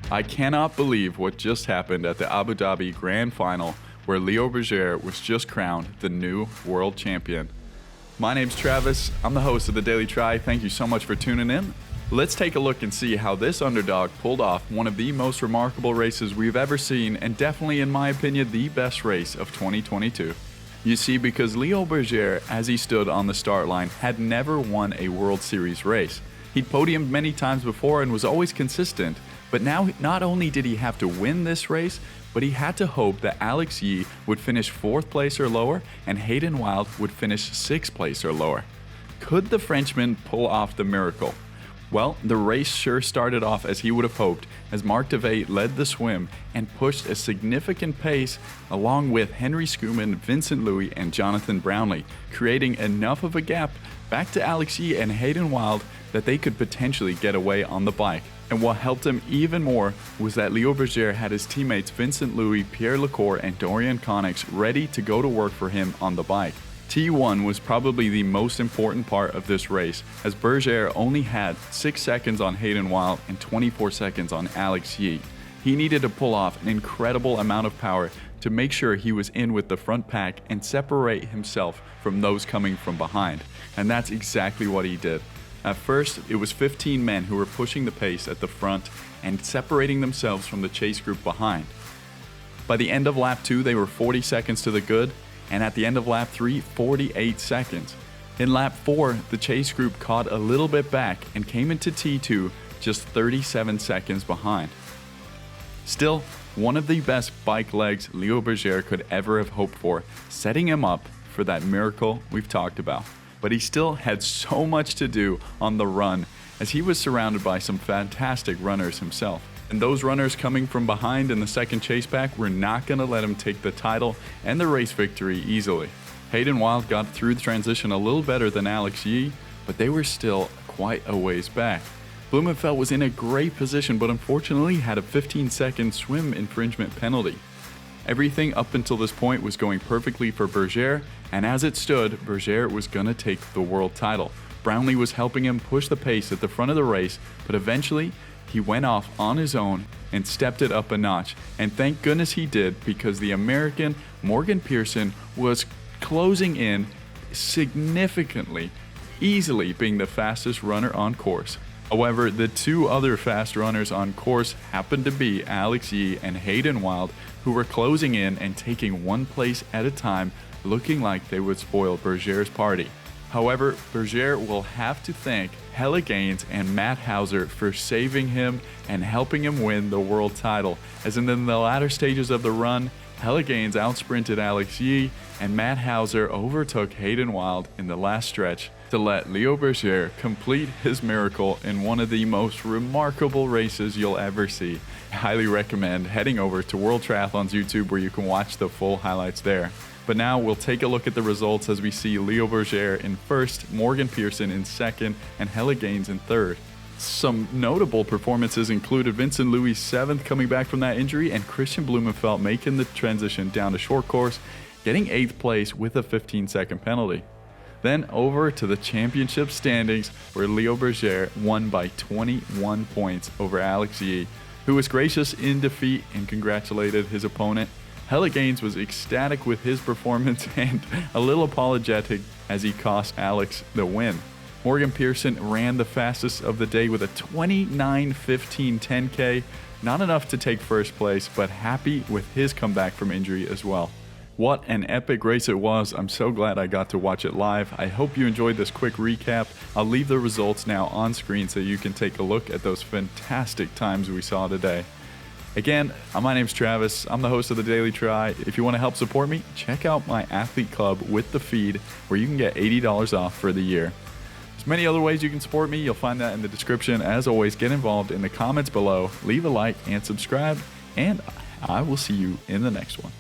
I cannot believe what just happened at the Abu Dhabi Grand Final, where LEOBERGERE was just crowned the new world champion. My name's Travis, I'm the host of the Daily Tri. Thank you so much for tuning in. Let's take a look and see how this underdog pulled off one of the most remarkable races we've ever seen, and definitely, in my opinion, the best race of 2022. You see, because LEOBERGERE, as he stood on the start line, had never won a World Series race. He'd podiumed many times before and was always consistent, but now not only did he have to win this race, but he had to hope that Alex Yee would finish 4th place or lower and Hayden Wilde would finish 6th place or lower. Could the Frenchman pull off the miracle? Well, the race sure started off as he would have hoped, as Marc Devet led the swim and pushed a significant pace along with Henry Schoeman, Vincent Luis, and Jonathan Brownlee, creating enough of a gap back to Alex Yee and Hayden Wilde that they could potentially get away on the bike. And what helped him even more was that LEOBERGERE had his teammates Vincent Luis, Pierre Lecour, and Dorian Connex ready to go to work for him on the bike. T1 was probably the most important part of this race, as Bergere only had 6 seconds on Hayden Wilde and 24 seconds on Alex Yee. He needed to pull off an incredible amount of power to make sure he was in with the front pack and separate himself from those coming from behind, and that's exactly what he did. At first, it was 15 men who were pushing the pace at the front and separating themselves from the chase group behind. By the end of lap 2, they were 40 seconds to the good, and at the end of lap 3, 48 seconds. In lap 4, the chase group caught a little bit back and came into T2 just 37 seconds behind. Still, one of the best bike legs LEOBERGERE could ever have hoped for, setting him up for that miracle we've talked about. But he still had so much to do on the run, as he was surrounded by some fantastic runners himself. And those runners coming from behind in the second chase pack were not going to let him take the title and the race victory easily. Hayden Wilde got through the transition a little better than Alex Yee, but they were still quite a ways back. Blumenfeld was in a great position, but unfortunately had a 15-second swim infringement penalty. Everything up until this point was going perfectly for Bergere, and as it stood, Bergere was going to take the world title. Brownlee was helping him push the pace at the front of the race, but eventually he went off on his own and stepped it up a notch. And thank goodness he did, because the American Morgan Pearson was closing in significantly, easily being the fastest runner on course. However, the two other fast runners on course happened to be Alex Yee and Hayden Wilde, who were closing in and taking one place at a time, looking like they would spoil Bergere's party. However, Bergere will have to thank Helle Gaines and Matt Hauser for saving him and helping him win the world title, as in the latter stages of the run, Helle Gaines outsprinted Alex Yee and Matt Hauser overtook Hayden Wilde in the last stretch to let LEOBERGERE complete his miracle in one of the most remarkable races you'll ever see. I highly recommend heading over to WorldTriathlon's YouTube, where you can watch the full highlights there. But now we'll take a look at the results as we see LEOBERGERE in first, Morgan Pearson in second, and Helle Gaines in third. Some notable performances included Vincent Luis 7th coming back from that injury, and Christian Blumenfeld making the transition down to short course, getting 8th place with a 15-second penalty. Then over to the championship standings, where LEOBERGERE won by 21 points over Alex Yee, who was gracious in defeat and congratulated his opponent. Helle Gaines was ecstatic with his performance and a little apologetic as he cost Alex the win. Morgan Pearson ran the fastest of the day with a 29:15 10K, not enough to take first place, but happy with his comeback from injury as well. What an epic race it was. I'm so glad I got to watch it live. I hope you enjoyed this quick recap. I'll leave the results now on screen so you can take a look at those fantastic times we saw today. Again, my name's Travis. I'm the host of the Daily Tri. If you want to help support me, check out my athlete club with the feed, where you can get $80 off for the year. There's many other ways you can support me. You'll find that in the description. As always, get involved in the comments below, leave a like and subscribe, and I will see you in the next one.